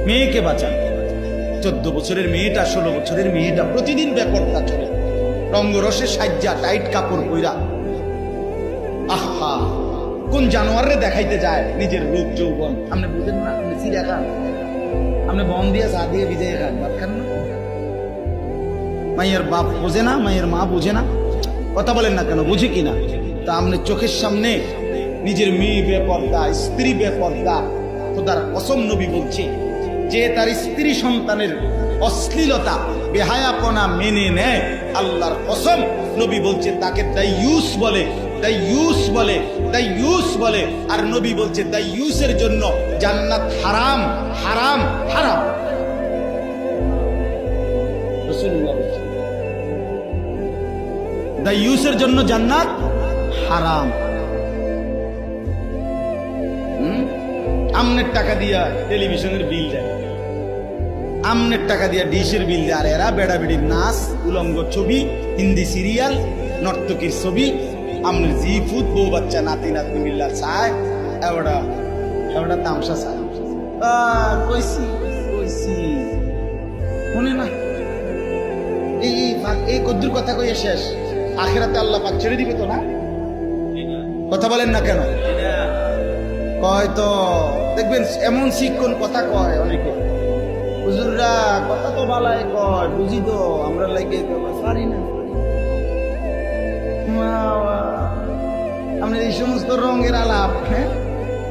মেয়েকে বাঁচান। 14 বছরের মেয়েটা, 16 বছরের মেয়েটা প্রতিদিন বেপরদা চলে, রঙ্গরসে সাজ্জা, টাইট কাপড় পইরা। আহা, কোন জানোয়ারে দেখাইতে যায় নিজের রূপ যৌবন। আপনি বুঝেন না? আপনি চিড়া খান, আপনি বন দিয়ে চা দিয়ে ভিজে খান, ভাত খান না? মাইয়ের বাপ বোঝে না, মাইয়ের মা বুঝে না? কথা বলেন না কেন, বুঝে কিনা? তা আপনি চোখের সামনে নিজের মেয়ে বেপরদা, স্ত্রী বেপরদা, খোদার কসম নবী বলছে যে তার স্ত্রী সন্তানের অশ্লীলতা বেহায়াপনা মেনে নেয়, আল্লাহর কসম নবী বলছে তাকে দাইয়ুস বলে, দাইয়ুস বলে, দাইয়ুস বলে। আর নবী বলছে দাইয়ুসের জন্য জান্নাত হারাম, হারাম, হারাম। রাসূলুল্লাহ বলছেন দাইয়ুসের জন্য জান্নাত হারাম। আমনের টাকা দিয়া টেলিভিশনের বিল দেয়, আমনের টাকা দিয়া ডিশের বিল দেয়, আর এরা বেড়া বেড়ির নাচ, উলঙ্গ ছবি, হিন্দি সিরিয়াল, নর্তকীর ছবি, আমনের জি ফুট, বউ বাচ্চা, নাতি নাতনি মিল্লা চায়, এবারটা এবারটা তামসা চায়। কইছি কইছি শুনে না? এই কদ্দুর কথা কইয়া শেষ, আখিরাতে আল্লাহ পাক ছেড়ে দিবে তো না? কথা বলেন না কেন? কয় তো দেখবেন এমন শিক্ষণ কথা কয় অনেকে, হুজুররা কথা তো বালাই কয়, বুঝি তো আমরা লাগে পারি না। আমরা এই সমস্ত রঙের আলাপ, হ্যাঁ,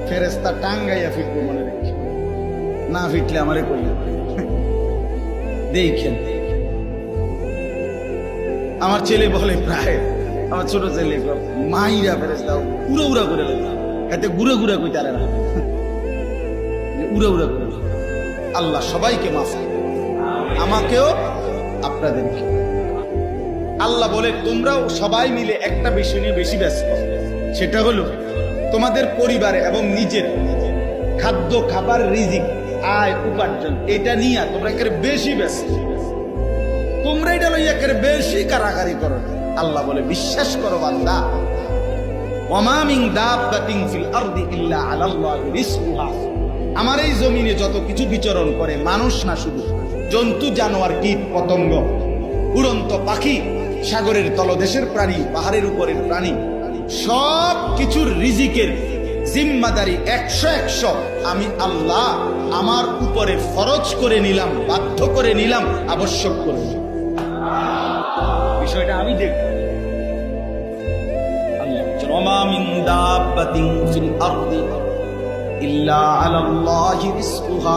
ফেরেস্তা টাঙ্গাইয়া ফিরবো মনে রেখে, না ফিটলে আমারে কই দেখেন। আমার ছেলে বলে, প্রায় আমার ছোট ছেলে মাইরা ফেরেস্তা উড়া উড়া করে এতে ঘুরে ঘুরে কই তারে না, উড়া উড়া করে। আল্লাহ সবাইকে মাফ, আমাকেও আপনাদেরকে। আল্লাহ বলে তোমরাও সবাই মিলে একটা বিষয় নিয়ে বেশি ব্যস্ত, সেটা হলো তোমাদের পরিবারে এবং নিজের খাদ্য, খাবার, রিজিক, আয়, উপার্জন, এটা নিয়ে তোমরা একেবারে বেশি ব্যস্ত। তোমরা এটা লইয়া একেবারে বেশি কারাকারি করো। আল্লাহ বলে বিশ্বাস করো বান্দা, ওয়ামা মিন দাব্বাতিন ফিল আরদি ইল্লা আলাল্লাহি রিজকুহা, আমার এই জমিনে যত কিছু বিচরণ করে, মানুষ না শুধু, জন্তু, জানোয়ার, কীট পতঙ্গ, উড়ন্ত পাখি, সাগরের তলদেশের প্রাণী, পাহাড়ের উপরের প্রাণী, সব কিছুর রিজিকের জিম্মাদারি 100 আমি আল্লাহ আমার উপরে ফরজ করে নিলাম, বাধ্য করে নিলাম, আবশ্যক করে নিলাম। বিষয়টা আমি দেখব। ওয়ামা মিন দাব্বাতিন ফিল আরদি ইল্লা আলাল্লাহি রিজকুহা।